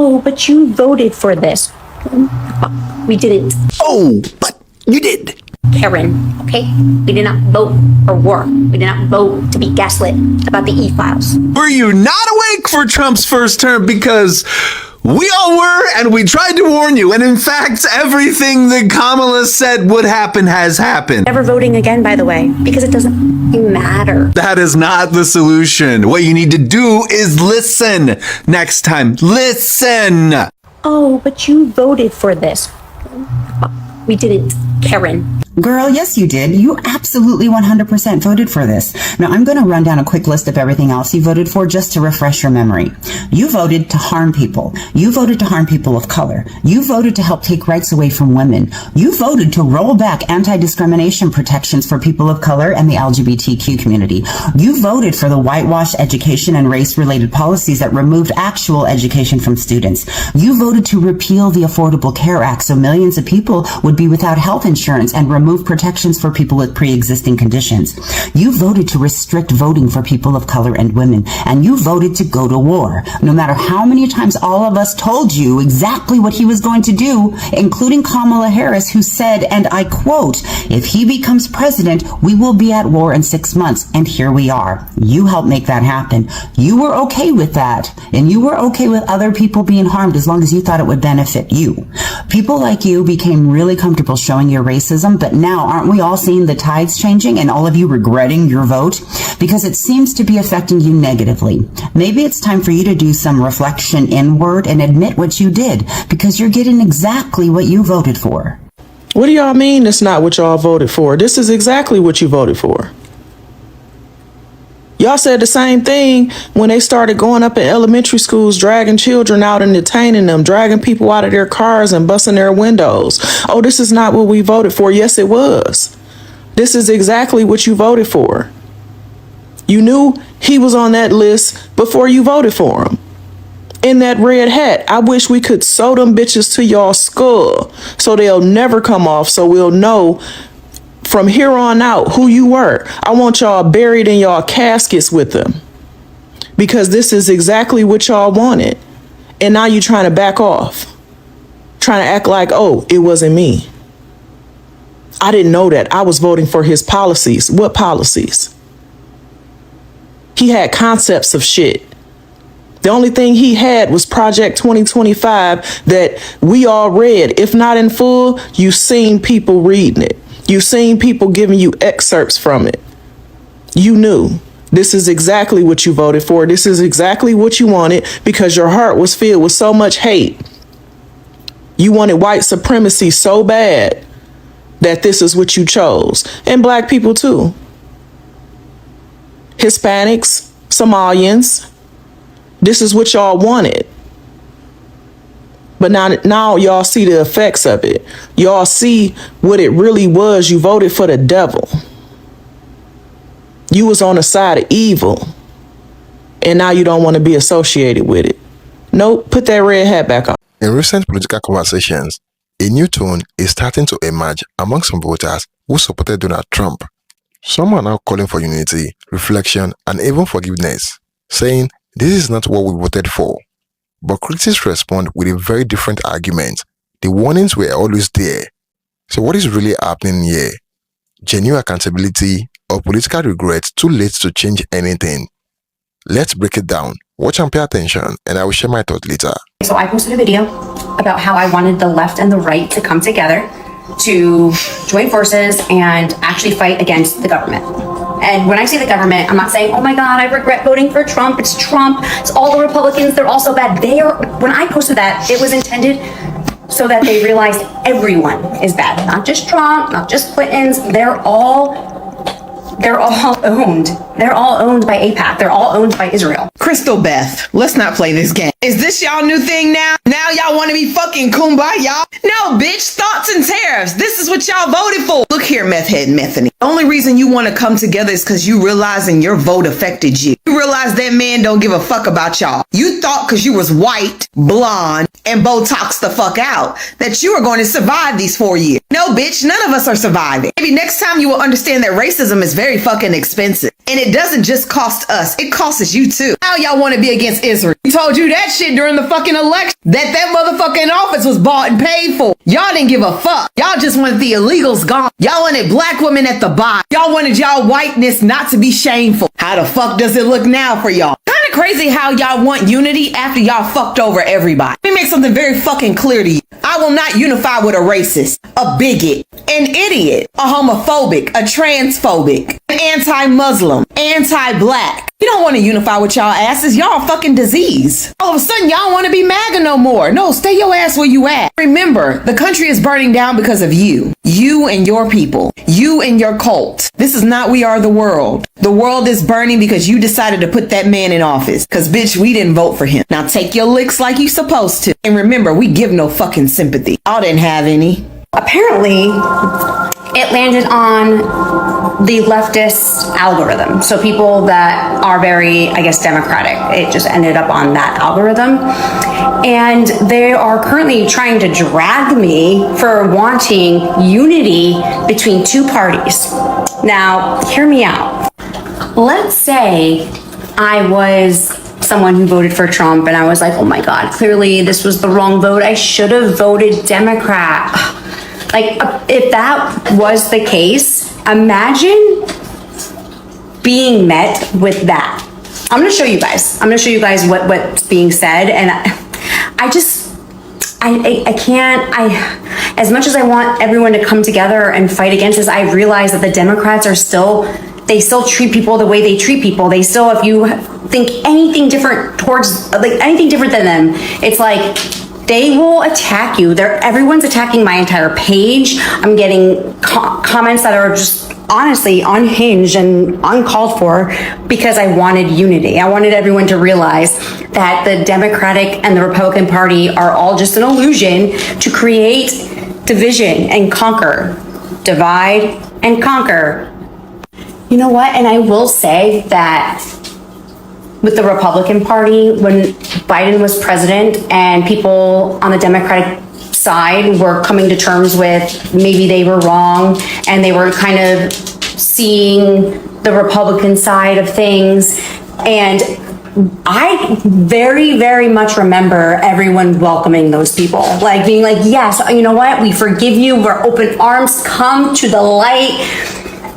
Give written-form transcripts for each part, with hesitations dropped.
Oh, but you voted for this. We didn't. Oh, but you did. Karen, okay? We did not vote for war. We did not vote to be gaslit about the e-files. Were you not awake for Trump's first term? Because we all were, and we tried to warn you. And in fact, everything that Kamala said would happen has happened. Never voting again, by the way, because it doesn't matter. That is not the solution. What you need to do is listen next time. Listen. Oh, but you voted for this. We didn't, Karen. Girl, yes, you did. You absolutely 100% voted for this. Now, I'm going to run down a quick list of everything else you voted for just to refresh your memory. You voted to harm people. You voted to harm people of color. You voted to help take rights away from women. You voted to roll back anti-discrimination protections for people of color and the LGBTQ community. You voted for the whitewash education and race-related policies that removed actual education from students. You voted to repeal the Affordable Care Act so millions of people would be without health insurance and remove protections for people with pre-existing conditions. You voted to restrict voting for people of color and women, and you voted to go to war. No matter how many times all of us told you exactly what he was going to do, including Kamala Harris, who said, and I quote, "If he becomes president, we will be at war in 6 months." And here we are. You helped make that happen. You were okay with that, and you were okay with other people being harmed as long as you thought it would benefit you. People like you became really comfortable showing your racism, but now aren't we all seeing the tides changing and all of you regretting your vote? Because it seems to be affecting you negatively. Maybe it's time for you to do some reflection inward and admit what you did, because you're getting exactly what you voted for. What do y'all mean it's not what y'all voted for? This is exactly what you voted for. Y'all said the same thing when they started going up in elementary schools, dragging children out and detaining them, dragging people out of their cars and busting their windows. Oh, this is not what we voted for. Yes, it was. This is exactly what you voted for. You knew he was on that list before you voted for him. In that red hat. I wish we could sew them bitches to y'all skull so they'll never come off, so we'll know from here on out who you were. I want y'all buried in y'all caskets with them, because this is exactly what y'all wanted. And now you're trying to back off, trying to act like, oh, it wasn't me. I didn't know that. I was voting for his policies. What policies? He had concepts of shit. The only thing he had was Project 2025 that we all read. If not in full, you've seen people reading it. You've seen people giving you excerpts from it. You knew this is exactly what you voted for. This is exactly what you wanted, because your heart was filled with so much hate. You wanted white supremacy so bad that this is what you chose. And black people too. Hispanics, Somalians. This is what y'all wanted. But now y'all see the effects of it. Y'all see what it really was. You voted for the devil. You was on the side of evil. And now you don't want to be associated with it. Nope, put that red hat back on. In recent political conversations, a new tone is starting to emerge among some voters who supported Donald Trump. Some are now calling for unity, reflection, and even forgiveness, saying this is not what we voted for. But critics respond with a very different argument. The warnings were always there. So what is really happening here? Genuine accountability or political regret too late to change anything? Let's break it down. Watch and pay attention, and I will share my thoughts later. So I posted a video about how I wanted the left and the right to come together to join forces and actually fight against the government. And when I say the government, I'm not saying, oh my God, I regret voting for Trump. It's Trump. It's all the Republicans. They're all so bad. When I posted that, it was intended so that they realized everyone is bad. Not just Trump, not just Clintons. They're all owned. They're all owned by AIPAC. They're all owned by Israel. Crystal Beth, let's not play this game. Is this y'all new thing now? Now y'all want to be fucking kumbaya? No, bitch, thoughts and tariffs. This is what y'all voted for. Look here, meth head Methany. The only reason you want to come together is because you realizing your vote affected you. You realize that man don't give a fuck about y'all. You thought because you was white, blonde, and Botox the fuck out that you were going to survive these 4 years. No, bitch, none of us are surviving. Maybe next time you will understand that racism is very fucking expensive. And it doesn't just cost us, it costs you too. Now y'all want to be against Israel. We told you that shit during the fucking election. That motherfucking office was bought and paid for. Y'all didn't give a fuck. Y'all just wanted the illegals gone. Y'all wanted black women at the bottom. Y'all wanted y'all whiteness not to be shameful. How the fuck does it look now for y'all? Kind of crazy how y'all want unity after y'all fucked over everybody. Let me make something very fucking clear to you. I will not unify with a racist, a bigot, an idiot, a homophobic, a transphobic, an anti-Muslim, anti-black. You don't want to unify with y'all asses. Y'all fucking disease. All of a sudden, y'all want to be MAGA no more. No, stay your ass where you at. Remember, the country is burning down because of you. You and your people. You and your cult. This is not We Are the World. The world is burning because you decided to put that man in office. Because, bitch, we didn't vote for him. Now take your licks like you supposed to. And remember, we give no fucking sympathy. Y'all didn't have any. Apparently, it landed on the leftist algorithm. So people that are very, I guess, democratic, it just ended up on that algorithm. And they are currently trying to drag me for wanting unity between two parties. Now, hear me out. Let's say I was someone who voted for Trump and I was like, oh my God, clearly this was the wrong vote. I should have voted Democrat. Like, if that was the case, imagine being met with that. I'm gonna show you guys. I'm gonna show you guys what's being said. And I can't, as much as I want everyone to come together and fight against this, I realize that the Democrats are they still treat people the way they treat people. They still, if you think anything different anything different than them, it's like, they will attack you. Everyone's attacking my entire page. I'm getting comments that are just honestly unhinged and uncalled for because I wanted unity. I wanted everyone to realize that the Democratic and the Republican Party are all just an illusion to create division and conquer. Divide and conquer. You know what? And I will say that with the Republican Party, when Biden was president and people on the Democratic side were coming to terms with maybe they were wrong and they were kind of seeing the Republican side of things. And I very, very much remember everyone welcoming those people, like being like, yes, you know what? We forgive you. We're open arms. Come to the light.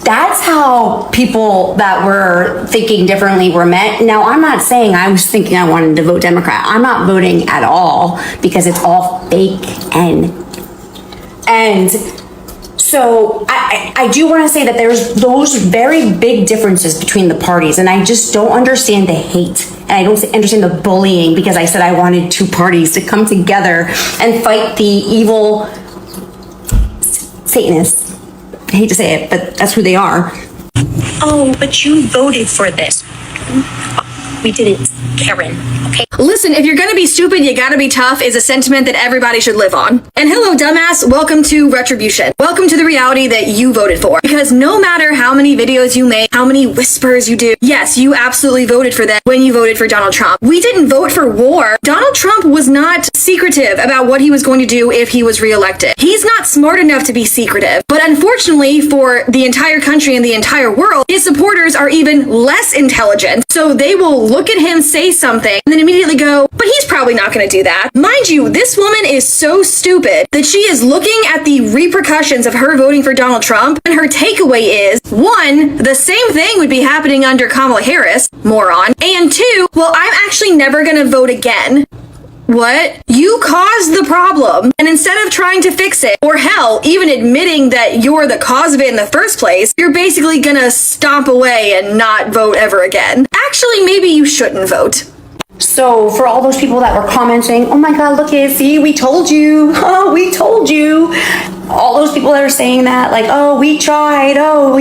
That's how people that were thinking differently were met. Now, I'm not saying I was thinking I wanted to vote Democrat. I'm not voting at all because it's all fake. And so I do want to say that there's those very big differences between the parties. And I just don't understand the hate. And I don't understand the bullying because I said I wanted two parties to come together and fight the evil Satanists. I hate to say it, but that's who they are. Oh, but you voted for this. We didn't, Karen. Okay. Listen, if you're gonna be stupid, you gotta be tough is a sentiment that everybody should live on. And hello, dumbass, welcome to retribution. Welcome to the reality that you voted for. Because no matter how many videos you make, how many whispers you do, yes, you absolutely voted for them when you voted for Donald Trump. We didn't vote for war. Donald Trump was not secretive about what he was going to do if he was reelected. He's not smart enough to be secretive. But unfortunately for the entire country and the entire world, his supporters are even less intelligent. So they will look at him, say something, and then immediately go, but he's probably not going to do that. Mind you, this woman is so stupid that she is looking at the repercussions of her voting for Donald Trump, and her takeaway is, one, the same thing would be happening under Kamala Harris, moron, and two, well, I'm actually never going to vote again. What? You caused the problem, and instead of trying to fix it, or hell, even admitting that you're the cause of it in the first place, you're basically gonna stomp away and not vote ever again. Actually, maybe you shouldn't vote. So for all those people that were commenting, oh my God, look at, see, we told you, oh, we told you. All those people that are saying that, like, oh, we tried, oh,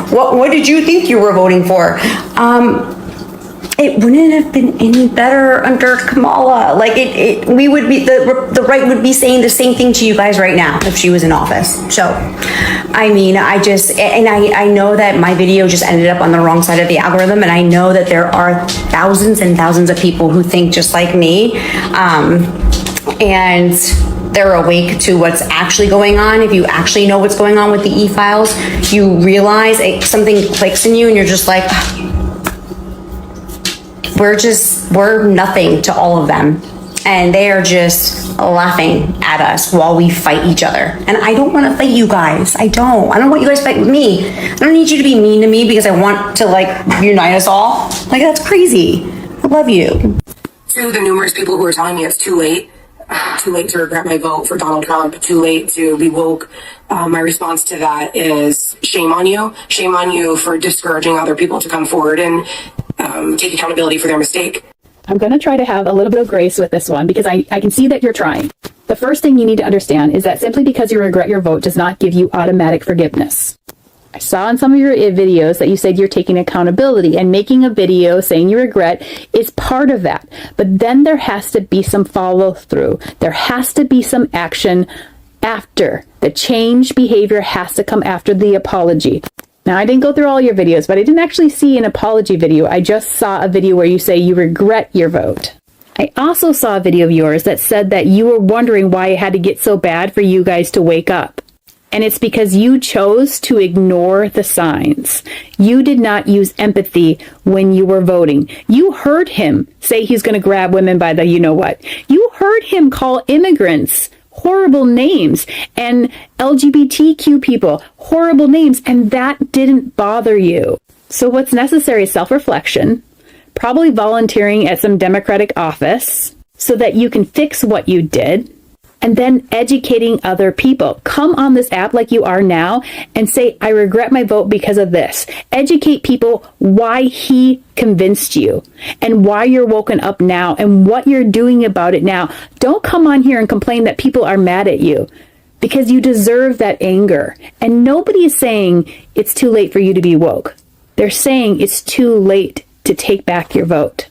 what did you think you were voting for? It wouldn't have been any better under Kamala. Like we would be, the right would be saying the same thing to you guys right now if she was in office. So, I mean, I know that my video just ended up on the wrong side of the algorithm, and I know that there are thousands and thousands of people who think just like me. And they're awake to what's actually going on, if you actually know what's going on with the e-files, you realize something clicks in you and you're just like, we're nothing to all of them. And they are just laughing at us while we fight each other. And I don't want to fight you guys. I don't want you guys to fight with me. I don't need you to be mean to me because I want to like unite us all. Like, that's crazy. I love you. To the numerous people who are telling me it's too late to regret my vote for Donald Trump, too late to be woke, my response to that is shame on you. Shame on you for discouraging other people to come forward and take accountability for their mistake. I'm going to try to have a little bit of grace with this one because I can see that you're trying. The first thing you need to understand is that simply because you regret your vote does not give you automatic forgiveness. I saw in some of your videos that you said you're taking accountability, and making a video saying you regret is part of that. But then there has to be some follow through. There has to be some action after. The change behavior has to come after the apology. Now, I didn't go through all your videos, but I didn't actually see an apology video. I just saw a video where you say you regret your vote. I also saw a video of yours that said that you were wondering why it had to get so bad for you guys to wake up. And it's because you chose to ignore the signs. You did not use empathy when you were voting. You heard him say he's going to grab women by the you-know-what. You heard him call immigrants horrible names and LGBTQ people horrible names, and that didn't bother you. So what's necessary is self-reflection, probably volunteering at some Democratic office so that you can fix what you did, and then educating other people. Come on this app like you are now and say, I regret my vote because of this. Educate people why he convinced you and why you're woken up now and what you're doing about it now. Don't come on here and complain that people are mad at you, because you deserve that anger. And nobody is saying it's too late for you to be woke. They're saying it's too late to take back your vote.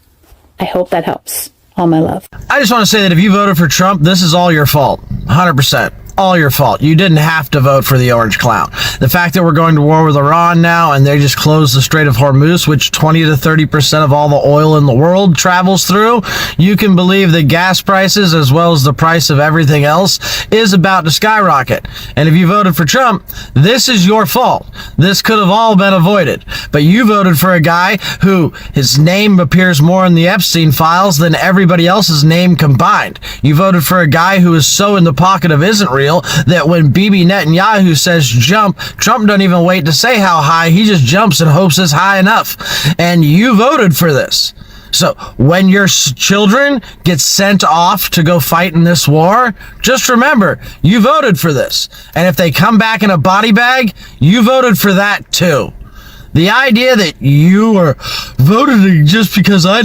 I hope that helps. All my love. I just want to say that if you voted for Trump, this is all your fault. 100%. All your fault. You didn't have to vote for the orange clown. The fact that we're going to war with Iran now and they just closed the Strait of Hormuz, which 20 to 30% of all the oil in the world travels through, you can believe that gas prices, as well as the price of everything else, is about to skyrocket. And if you voted for Trump, this is your fault. This could have all been avoided. But you voted for a guy who his name appears more in the Epstein files than everybody else's name combined. You voted for a guy who is so in the pocket of isn't real that when Bibi Netanyahu says jump, Trump doesn't even wait to say how high. He just jumps and hopes it's high enough. And you voted for this. So when your children get sent off to go fight in this war, just remember, you voted for this. And if they come back in a body bag, you voted for that too. The idea that you are voted just because I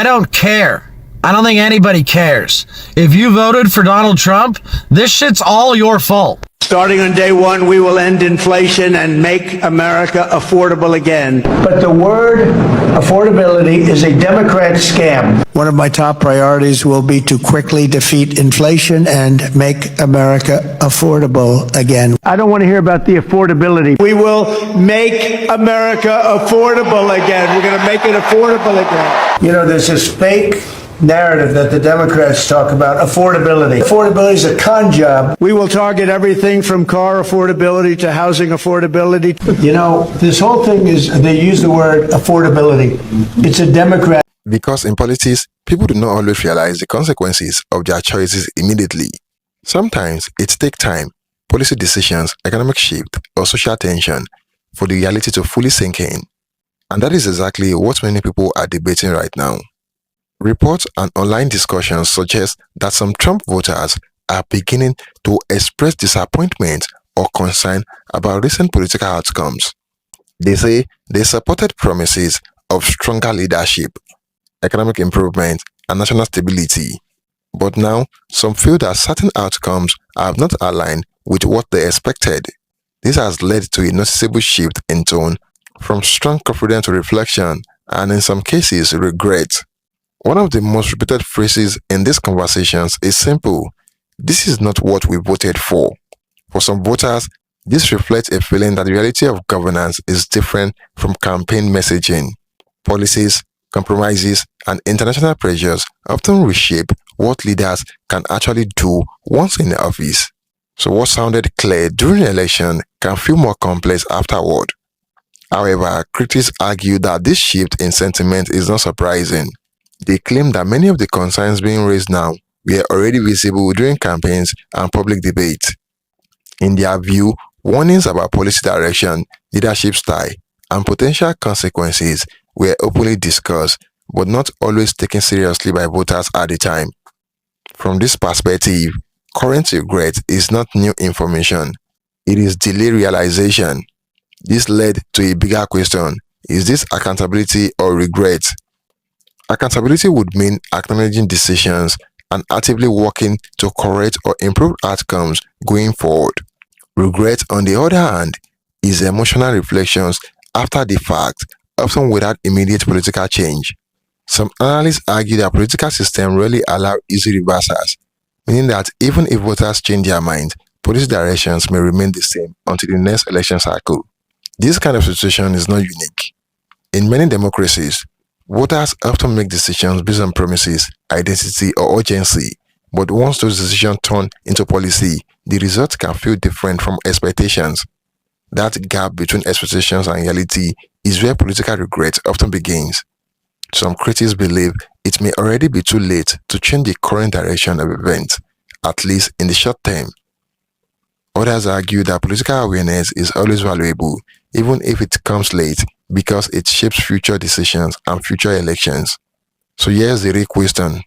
don't care. I don't think anybody cares. If you voted for Donald Trump, this shit's all your fault. Starting on day one, we will end inflation and make America affordable again. But the word affordability is a Democrat scam. One of my top priorities will be to quickly defeat inflation and make America affordable again. I don't want to hear about the affordability. We will make America affordable again. We're going to make it affordable again. You know, there's this fake narrative that the Democrats talk about, affordability. Affordability is a con job. We will target everything from car affordability to housing affordability. You know, this whole thing is, they use the word affordability. It's a Democrat. Because in politics, people do not always realize the consequences of their choices immediately. Sometimes it takes time, policy decisions, economic shift, or social tension for the reality to fully sink in. And that is exactly what many people are debating right now. Reports and online discussions suggest that some Trump voters are beginning to express disappointment or concern about recent political outcomes. They say they supported promises of stronger leadership, economic improvement, and national stability. But now, some feel that certain outcomes have not aligned with what they expected. This has led to a noticeable shift in tone from strong confidence to reflection and, in some cases, regret. One of the most repeated phrases in these conversations is simple: this is not what we voted for. For some voters, this reflects a feeling that the reality of governance is different from campaign messaging. Policies, compromises, and international pressures often reshape what leaders can actually do once in office. So what sounded clear during the election can feel more complex afterward. However, critics argue that this shift in sentiment is not surprising. They claim that many of the concerns being raised now were already visible during campaigns and public debate. In their view, warnings about policy direction, leadership style, and potential consequences were openly discussed, but not always taken seriously by voters at the time. From this perspective, current regret is not new information. It is delayed realization. This led to a bigger question: is this accountability or regret? Accountability would mean acknowledging decisions and actively working to correct or improve outcomes going forward. Regret, on the other hand, is emotional reflections after the fact, often without immediate political change. Some analysts argue that political systems rarely allow easy reversals, meaning that even if voters change their minds, policy directions may remain the same until the next election cycle. This kind of situation is not unique. In many democracies, voters often make decisions based on promises, identity, or urgency, but once those decisions turn into policy, the results can feel different from expectations. That gap between expectations and reality is where political regret often begins. Some critics believe it may already be too late to change the current direction of events, at least in the short term. Others argue that political awareness is always valuable, even if it comes late, because it shapes future decisions and future elections. So here's the real question: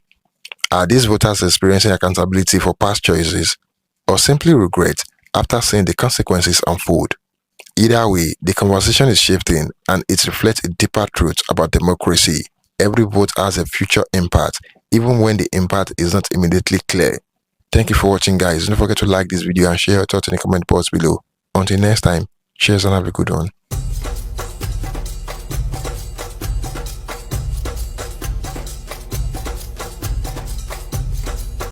are these voters experiencing accountability for past choices, or simply regret after seeing the consequences unfold? Either way, the conversation is shifting, and it reflects a deeper truth about democracy. Every vote has a future impact, even when the impact is not immediately clear. Thank you for watching, guys. Don't forget to like this video and share your thoughts in the comment box below. Until next time, cheers and have a good one.